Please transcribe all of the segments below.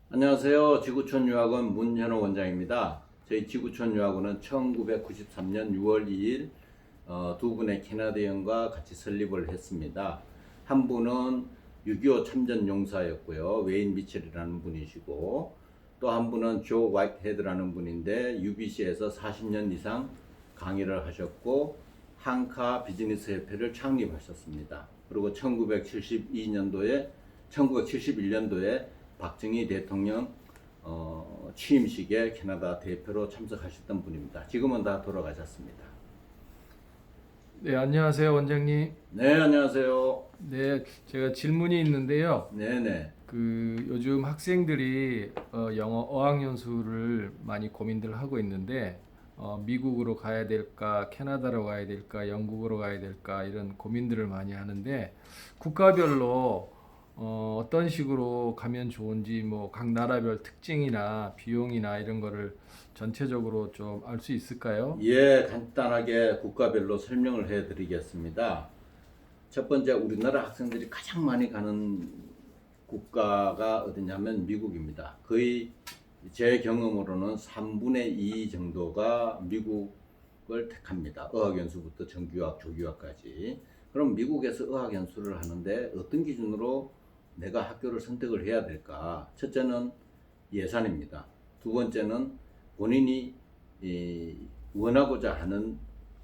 안녕하세요. 지구촌 유학원 문현호 원장입니다. 저희 지구촌 유학원은 1993년 6월 2일 두 분의 캐나디언과 같이 설립을 했습니다. 한 분은 6.25 참전 용사였고요. 웨인 미첼이라는 분이시고, 또 한 분은 조 화이트헤드라는 분인데 UBC에서 40년 이상 강의를 하셨고 한카 비즈니스 협회를 창립하셨습니다. 그리고 1971년도에 박정희 대통령 취임식에 캐나다 대표로 참석하셨던 분입니다. 지금은 다 돌아가셨습니다. 네, 안녕하세요, 원장님. 네, 안녕하세요. 네, 제가 질문이 있는데요. 네네. 요즘 학생들이 영어 어학연수를 많이 고민들 하고 있는데, 미국으로 가야 될까, 캐나다로 가야 될까, 영국으로 가야 될까, 이런 고민들을 많이 하는데, 국가별로 어떤 식으로 가면 좋은지, 뭐, 각 나라별 특징이나 비용이나 이런 거를 전체적으로 좀 알 수 있을까요? 예, 간단하게 국가별로 설명을 해드리겠습니다. 첫 번째, 우리나라 학생들이 가장 많이 가는 국가가 어디냐면 미국입니다. 거의 제 경험으로는 3분의 2 정도가 미국을 택합니다. 어학연수부터 정규학, 조교학까지. 그럼 미국에서 어학연수를 하는데 어떤 기준으로 내가 학교를 선택을 해야 될까? 첫째는 예산입니다. 두 번째는 본인이 원하고자 하는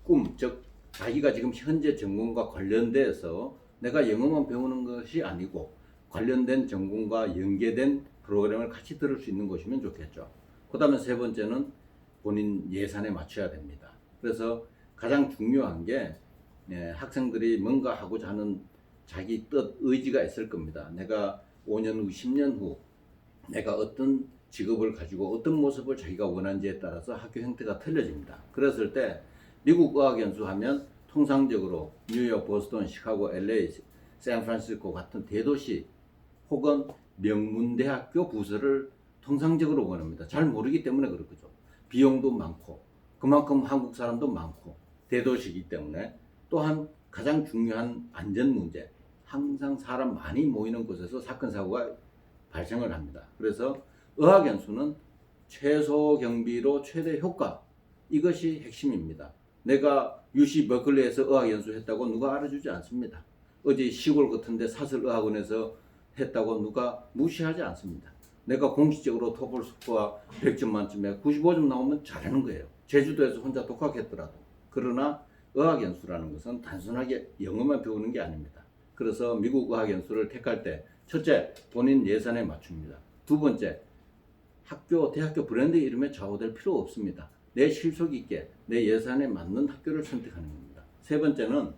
꿈, 즉 자기가 지금 현재 전공과 관련돼서 내가 영어만 배우는 것이 아니고 관련된 전공과 연계된 프로그램을 같이 들을 수 있는 것이면 좋겠죠. 그 다음에 세 번째는 본인 예산에 맞춰야 됩니다. 그래서 가장 중요한 게 학생들이 뭔가 하고자 하는 자기 뜻, 의지가 있을 겁니다. 내가 5년 후, 10년 후 내가 어떤 직업을 가지고 어떤 모습을 자기가 원하는지에 따라서 학교 형태가 틀려집니다. 그랬을 때 미국 어학연수 하면 통상적으로 뉴욕, 보스턴, 시카고, LA, 샌프란시스코 같은 대도시 혹은 명문대학교 부서를 통상적으로 원합니다. 잘 모르기 때문에 그렇죠. 비용도 많고 그만큼 한국 사람도 많고 대도시이기 때문에 또한 가장 중요한 안전 문제, 항상 사람 많이 모이는 곳에서 사건 사고가 발생을 합니다. 그래서 어학연수는 최소 경비로 최대 효과, 이것이 핵심입니다. 내가 UC 버클리에서 어학연수 했다고 누가 알아주지 않습니다. 어디 시골 같은데 사설어학원에서 했다고 누가 무시하지 않습니다. 내가 공식적으로 토플 스코어 100점 만점에 95점 나오면 잘하는 거예요. 제주도에서 혼자 독학했더라도. 그러나 어학연수라는 것은 단순하게 영어만 배우는 게 아닙니다. 그래서 미국 어학연수를 택할 때 첫째, 본인 예산에 맞춥니다. 두 번째, 학교, 대학교 브랜드 이름에 좌우될 필요 없습니다. 내 실속 있게 내 예산에 맞는 학교를 선택하는 겁니다. 세 번째는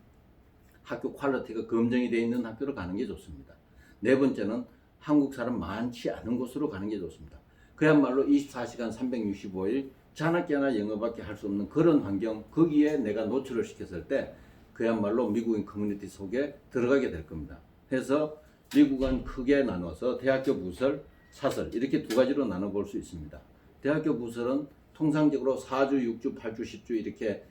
학교 퀄리티가 검증이 되어 있는 학교를 가는 게 좋습니다. 네 번째는 한국 사람 많지 않은 곳으로 가는 게 좋습니다. 그야말로 24시간 365일 자나깨나 영어밖에 할 수 없는 그런 환경, 거기에 내가 노출을 시켰을 때 그야말로 미국인 커뮤니티 속에 들어가게 될 겁니다. 그래서 미국은 크게 나눠서 대학교 부설, 사설 이렇게 두 가지로 나눠볼 수 있습니다. 대학교 부설은 통상적으로 4주, 6주, 8주, 10주 이렇게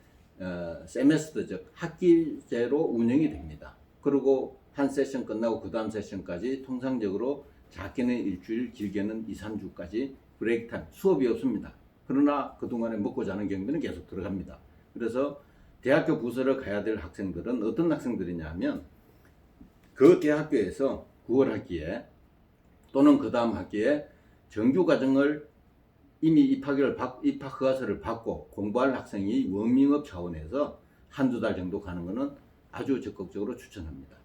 세메스터 즉 학기제로 운영이 됩니다. 그리고 한 세션 끝나고 그 다음 세션까지 통상적으로 작게는 일주일, 길게는 2, 3주까지 브레이크 타임, 수업이 없습니다. 그러나 그동안에 먹고 자는 경비는 계속 들어갑니다. 그래서 대학교 부설을 가야 될 학생들은 어떤 학생들이냐 하면 그 대학교에서 9월 학기에 또는 그 다음 학기에 정규 과정을 이미 입학 허가서를 받고 공부할 학생이 워밍업 차원에서 한두 달 정도 가는 것은 아주 적극적으로 추천합니다.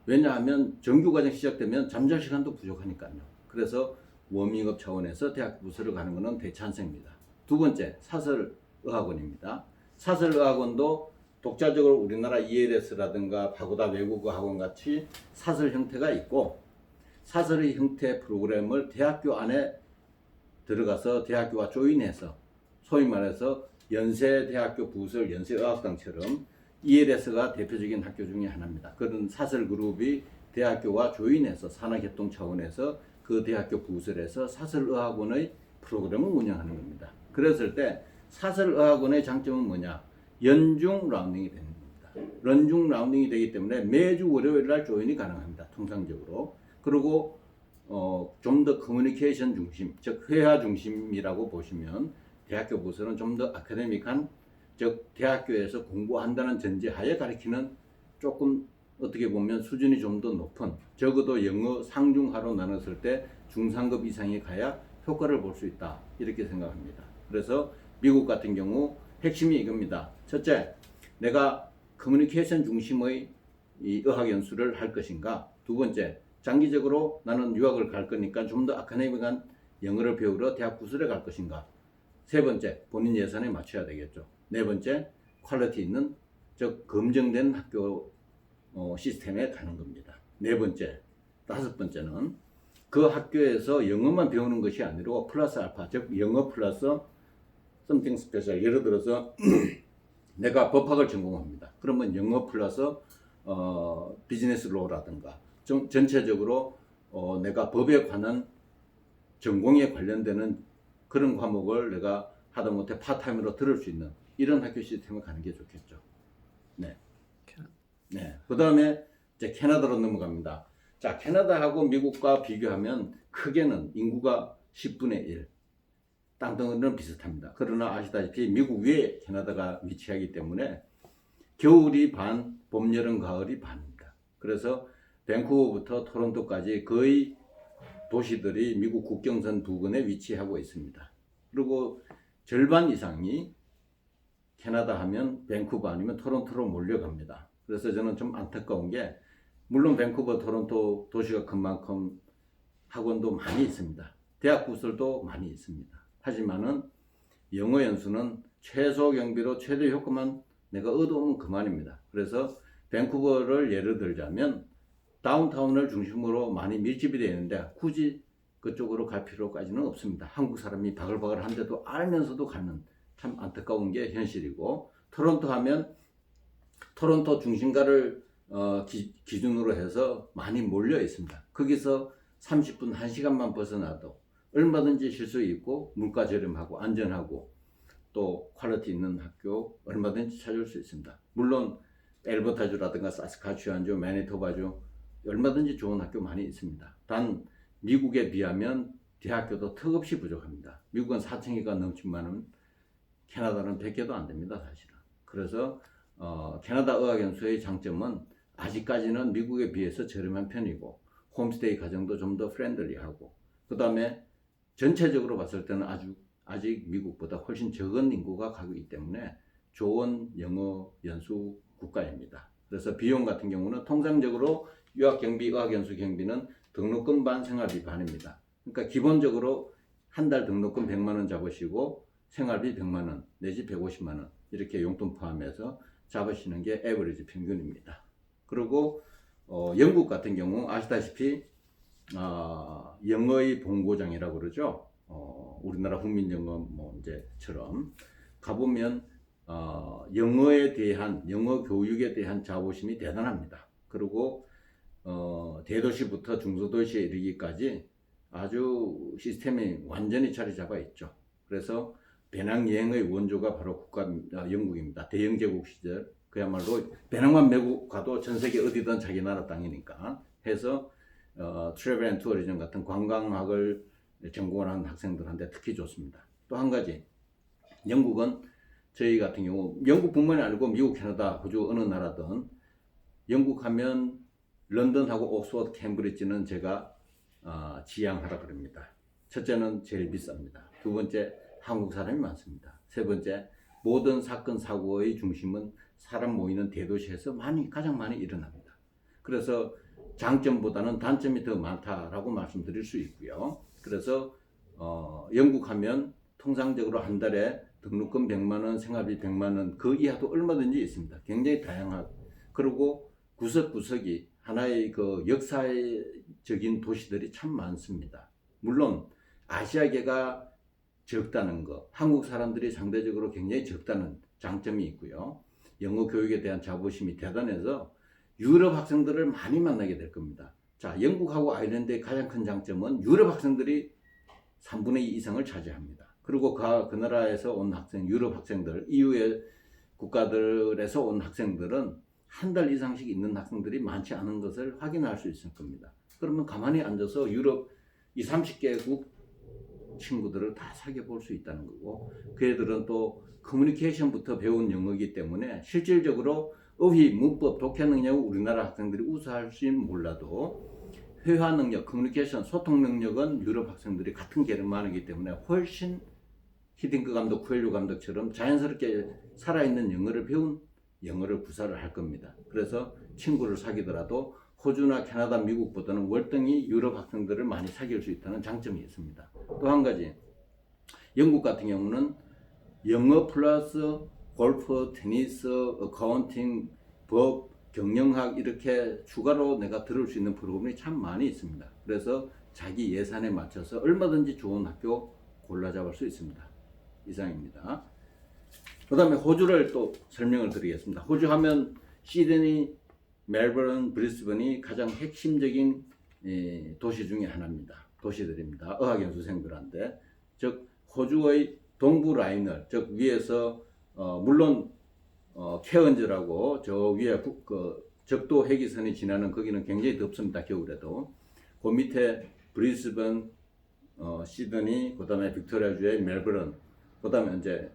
왜냐하면 정규 과정 시작되면 잠잘 시간도 부족하니까요. 그래서 워밍업 차원에서 대학 부서를 가는 것은 대찬성입니다. 두 번째, 사설어학원입니다. 사설어학원도 독자적으로 우리나라 ELS라든가 파고다 외국어 학원 같이 사설 형태가 있고 사설의 형태 프로그램을 대학교 안에 들어가서 대학교와 조인해서 소위 말해서 연세대학교 부설 연세어학당처럼 ELS가 대표적인 학교 중에 하나입니다. 그런 사설 그룹이 대학교와 조인해서 산학협동 차원에서 그 대학교 부설에서 사설어학원의 프로그램을 운영하는 겁니다. 그랬을 때 사설어학원의 장점은 뭐냐? 연중 라운딩이 되는 겁니다. 연중 라운딩이 되기 때문에 매주 월요일 날 조인이 가능합니다. 통상적으로. 그리고 좀 더 커뮤니케이션 중심, 즉 회화 중심이라고 보시면 대학교 부서는 좀 더 아카데믹한, 즉 대학교에서 공부한다는 전제하에 가르치는 조금 어떻게 보면 수준이 좀 더 높은, 적어도 영어 상중하로 나눴을 때 중상급 이상에 가야 효과를 볼 수 있다, 이렇게 생각합니다. 그래서 미국 같은 경우 핵심이 이겁니다. 첫째, 내가 커뮤니케이션 중심의 이 의학 연수를 할 것인가. 두 번째, 장기적으로 나는 유학을 갈 거니까 좀 더 아카데믹한 영어를 배우러 대학 부설에 갈 것인가. 세 번째, 본인 예산에 맞춰야 되겠죠. 네 번째, 퀄리티 있는, 즉 검증된 학교 시스템에 가는 겁니다. 네 번째, 다섯 번째는 그 학교에서 영어만 배우는 것이 아니라 플러스 알파, 즉 영어 플러스 something special. 예를 들어서 내가 법학을 전공합니다. 그러면 영어 플러스 비즈니스 로라든가 전체적으로 내가 법에 관한 전공에 관련되는 그런 과목을 내가 하다못해 파타임으로 들을 수 있는 이런 학교 시스템을 가는 게 좋겠죠. 네. 네. 그 다음에 이제 캐나다로 넘어갑니다. 자, 캐나다하고 미국과 비교하면 크게는 인구가 10분의 1. 땅덩어리는 비슷합니다. 그러나 아시다시피 미국 위에 캐나다가 위치하기 때문에 겨울이 반, 봄, 여름, 가을이 반입니다. 그래서 밴쿠버부터 토론토까지 거의 도시들이 미국 국경선 부근에 위치하고 있습니다. 그리고 절반 이상이 캐나다 하면 밴쿠버 아니면 토론토로 몰려갑니다. 그래서 저는 좀 안타까운 게, 물론 밴쿠버, 토론토 도시가 큰 만큼 학원도 많이 있습니다. 대학 부설도 많이 있습니다. 하지만은 영어 연수는 최소 경비로 최대 효과만 내가 얻어오면 그만입니다. 그래서 밴쿠버를 예를 들자면 다운타운을 중심으로 많이 밀집이 되어 있는데 굳이 그쪽으로 갈 필요까지는 없습니다. 한국 사람이 바글바글한데도 알면서도 가는, 참 안타까운 게 현실이고, 토론토 하면 토론토 중심가를 기준으로 해서 많이 몰려 있습니다. 거기서 30분, 1시간만 벗어나도 얼마든지 쉴 수 있고 물가 저렴하고 안전하고 또 퀄리티 있는 학교 얼마든지 찾을 수 있습니다. 물론 엘버타주라든가 사스카츄안주, 매니토바주 얼마든지 좋은 학교 많이 있습니다. 단 미국에 비하면 대학교도 턱없이 부족합니다. 미국은 4,000개가 넘지만은 캐나다는 100개도 안 됩니다, 사실은. 그래서 캐나다 의학연수의 장점은 아직까지는 미국에 비해서 저렴한 편이고 홈스테이 가정도 좀 더 프렌들리하고, 그 다음에 전체적으로 봤을 때는 아직 미국보다 훨씬 적은 인구가 가고 있기 때문에 좋은 영어 연수 국가입니다. 그래서 비용 같은 경우는 통상적으로 유학 경비, 의학 연수 경비는 등록금 반, 생활비 반입니다. 그러니까 기본적으로 한 달 등록금 100만 원 잡으시고 생활비 100만 원 내지 150만 원 이렇게 용돈 포함해서 잡으시는 게 에버리지 평균입니다. 그리고 영국 같은 경우 아시다시피 영어의 본고장이라고 그러죠. 우리나라 훈민영어 이제처럼 가보면 영어에 대한, 영어 교육에 대한 자부심이 대단합니다. 그리고 대도시부터 중소도시에 이르기까지 아주 시스템이 완전히 자리 잡아 있죠. 그래서 배낭여행의 원조가 바로 영국입니다. 대영제국 시절 그야말로 배낭만 메고 가도 전 세계 어디든 자기 나라 땅이니까 해서 트래블 앤 투어리즘 같은 관광학을 전공하는 학생들한테 특히 좋습니다. 또 한 가지, 영국은 저희 같은 경우 영국뿐만이 아니고 미국, 캐나다, 호주 어느 나라든 영국 하면 런던하고 옥스퍼드, 캠브리지는 제가 지향하라 그럽니다. 첫째는 제일 비쌉니다. 두 번째, 한국 사람이 많습니다. 세 번째, 모든 사건 사고의 중심은 사람 모이는 대도시에서 가장 많이 일어납니다. 그래서 장점보다는 단점이 더 많다라고 말씀드릴 수 있고요. 그래서 영국 하면 통상적으로 한 달에 등록금 100만 원, 생활비 100만 원 그 이하도 얼마든지 있습니다. 굉장히 다양하고, 그리고 구석구석이 하나의 그 역사적인 도시들이 참 많습니다. 물론 아시아계가 적다는 거, 한국 사람들이 상대적으로 굉장히 적다는 장점이 있고요. 영어 교육에 대한 자부심이 대단해서 유럽 학생들을 많이 만나게 될 겁니다. 자, 영국하고 아일랜드의 가장 큰 장점은 유럽 학생들이 3분의 2 이상을 차지합니다. 그리고 그 나라에서 온 학생, 유럽 학생들, EU의 국가들에서 온 학생들은 한 달 이상씩 있는 학생들이 많지 않은 것을 확인할 수 있을 겁니다. 그러면 가만히 앉아서 유럽 30개국 친구들을 다 사귀어 볼 수 있다는 거고, 그 애들은 또 커뮤니케이션부터 배운 영어이기 때문에 실질적으로 어휘, 문법, 독해 능력은 우리나라 학생들이 우수할지는 몰라도 회화 능력, 커뮤니케이션, 소통 능력은 유럽 학생들이 같은 게르만이기 때문에 훨씬 히딩크 감독, 쿠엘료 감독처럼 자연스럽게 살아있는 영어를 배운 영어를 구사를 할 겁니다. 그래서 친구를 사귀더라도 호주나 캐나다, 미국보다는 월등히 유럽 학생들을 많이 사귈 수 있다는 장점이 있습니다. 또 한 가지, 영국 같은 경우는 영어 플러스 골프, 테니스, 어카운팅, 법, 경영학 이렇게 추가로 내가 들을 수 있는 프로그램이 참 많이 있습니다. 그래서 자기 예산에 맞춰서 얼마든지 좋은 학교 골라 잡을 수 있습니다. 이상입니다. 그 다음에 호주를 또 설명을 드리겠습니다. 호주 하면 시드니, 멜버른, 브리스번이 가장 핵심적인 도시 중에 하나입니다. 도시들입니다. 어학연수생들한테. 즉 호주의 동부 라인을, 즉 위에서 물론 케언즈라고 저 위에 적도 해기선이 지나는 거기는 굉장히 덥습니다. 겨울에도. 그 밑에 브리스번, 시드니, 그 다음에 빅토리아주의 멜버른, 그 다음에 이제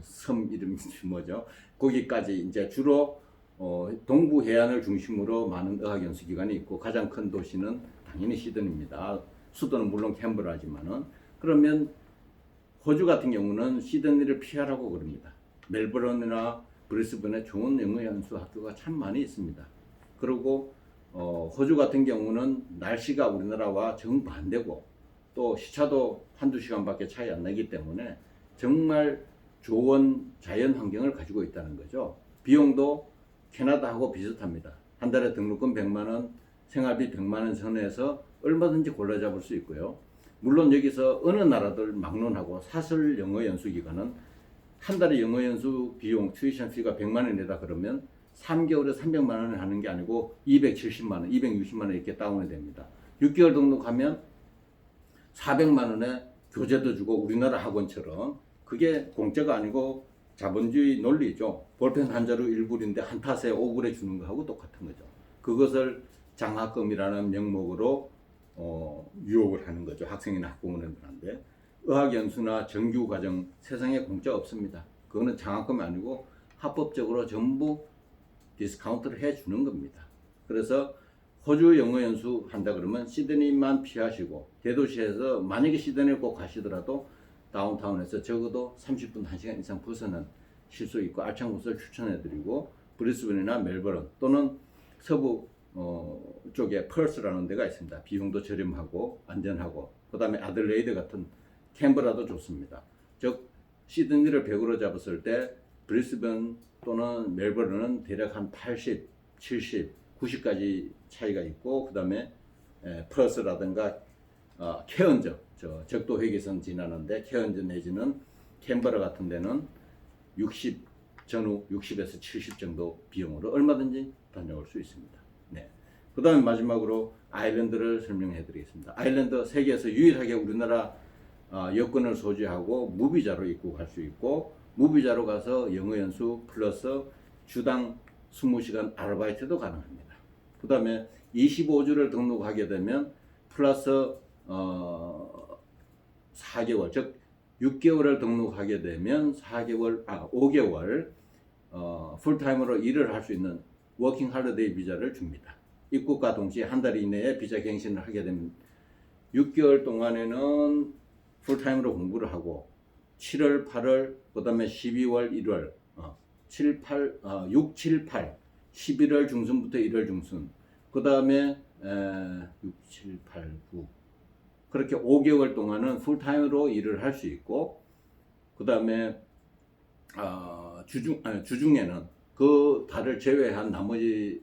섬 이름이 뭐죠? 거기까지 이제 주로 동부 해안을 중심으로 많은 어학연수 기관이 있고, 가장 큰 도시는 당연히 시드니입니다. 수도는 물론 캔버라지만은. 그러면 호주 같은 경우는 시드니를 피하라고 그럽니다. 멜버른이나 브리스번에 좋은 영어 연수 학교가 참 많이 있습니다. 그리고 호주 같은 경우는 날씨가 우리나라와 정반대고 또 시차도 한두 시간밖에 차이 안 나기 때문에 정말 좋은 자연 환경을 가지고 있다는 거죠. 비용도 캐나다하고 비슷합니다. 한 달에 등록금 100만 원, 생활비 100만 원 선에서 얼마든지 골라 잡을 수 있고요. 물론 여기서 어느 나라들 막론하고 사설 영어 연수 기간은 한 달에 영어 연수 비용, 튜이션 피가 100만 원이다 그러면 3개월에 300만 원을 하는 게 아니고 270만 원, 260만 원 이렇게 다운이 됩니다. 6개월 등록하면 400만 원에 교재도 주고 우리나라 학원처럼, 그게 공짜가 아니고 자본주의 논리죠. 볼펜 한 자루 1불인데 한 탓에 5불에 주는 거하고 똑같은 거죠. 그것을 장학금이라는 명목으로 유혹을 하는 거죠. 학생이나 학부모님들한테. 어학연수나 정규과정 세상에 공짜 없습니다. 그거는 장학금이 아니고 합법적으로 전부 디스카운트를 해주는 겁니다. 그래서 호주 영어 연수 한다 그러면 시드니만 피하시고, 대도시에서 만약에 시드니를 꼭 가시더라도 다운타운에서 적어도 30분 1시간 이상 벗어나실 수 있고 알찬 곳을 추천해드리고, 브리스번이나 멜버른 또는 서부 쪽에 펄스라는 데가 있습니다. 비용도 저렴하고 안전하고, 그 다음에 아들레이드 같은 캔버라도 좋습니다. 즉 시드니를 100으로 잡았을 때 브리스번 또는 멜버른은 대략 한 80, 70, 90까지 차이가 있고, 그 다음에 펄스라든가 케언즈, 적도 회계선 지나는데 케언즈 내지는 캔버라 같은 데는 60 전후 60에서 70 정도 비용으로 얼마든지 다녀올 수 있습니다. 네. 그 다음에 마지막으로 아일랜드를 설명해 드리겠습니다. 아일랜드 세계에서 유일하게 우리나라 여권을 소지하고 무비자로 입국할 수 있고, 무비자로 가서 영어 연수 플러스 주당 20시간 아르바이트도 가능합니다. 그 다음에 25주를 등록하게 되면 플러스 4개월, 즉 6개월을 등록하게 되면 5개월 풀타임으로 일을 할 수 있는 워킹 할리데이 비자를 줍니다. 입국과 동시에 한 달 이내에 비자 갱신을 하게 되면 6개월 동안에는 풀타임으로 공부를 하고 7월, 8월, 그 다음에 12월, 1월, 6, 7, 8, 11월 중순부터 1월 중순, 그 다음에 6, 7, 8, 9 그렇게 5개월 동안은 풀타임으로 일을 할 수 있고, 그 다음에 주중에는 그 달을 제외한 나머지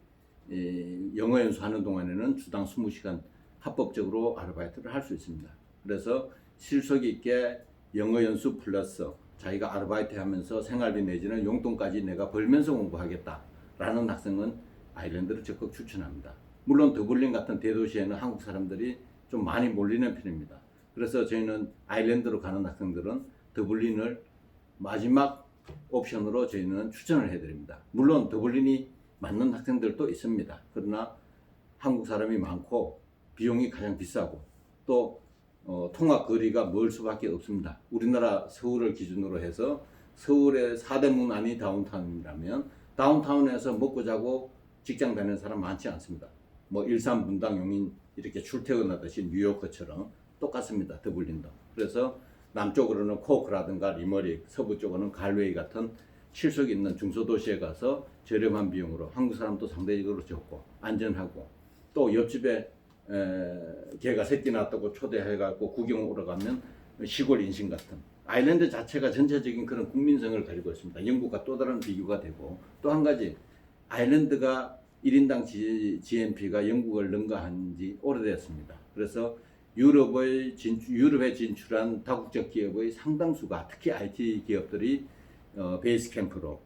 영어 연수하는 동안에는 주당 20시간 합법적으로 아르바이트를 할 수 있습니다. 그래서 실속 있게 영어 연수 플러스 자기가 아르바이트 하면서 생활비 내지는 용돈까지 내가 벌면서 공부하겠다라는 학생은 아일랜드를 적극 추천합니다. 물론 더블린 같은 대도시에는 한국 사람들이 좀 많이 몰리는 편입니다. 그래서 저희는 아일랜드로 가는 학생들은 더블린을 마지막 옵션으로 저희는 추천을 해드립니다. 물론 더블린이 맞는 학생들도 있습니다. 그러나 한국 사람이 많고 비용이 가장 비싸고 또 통학 거리가 멀 수밖에 없습니다. 우리나라 서울을 기준으로 해서 서울의 4대문 안이 다운타운이라면 다운타운에서 먹고 자고 직장 다니는 사람 많지 않습니다. 뭐 일산 분당 용인 이렇게 출퇴근하듯이 뉴요커처럼 똑같습니다. 더블린도. 그래서 남쪽으로는 코크라든가 리머릭, 서부 쪽으로는 갈웨이 같은 실속 있는 중소도시에 가서 저렴한 비용으로 한국 사람도 상대적으로 적고 안전하고 또 옆집에 개가 새끼 낳았다고 초대해갖고 구경 오러 가면 시골 인심 같은 아일랜드 자체가 전체적인 그런 국민성을 가지고 있습니다. 영국과 또 다른 비교가 되고 또 한 가지 아일랜드가 1인당 GNP가 영국을 능가한 지 오래됐습니다. 그래서 유럽에 진출한 다국적 기업의 상당수가 특히 IT 기업들이 베이스 캠프로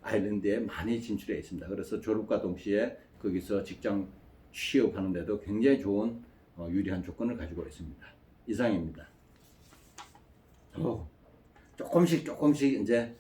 아일랜드에 많이 진출해 있습니다. 그래서 졸업과 동시에 거기서 직장 취업하는 데도 굉장히 좋은 유리한 조건을 가지고 있습니다. 이상입니다. 조금씩 이제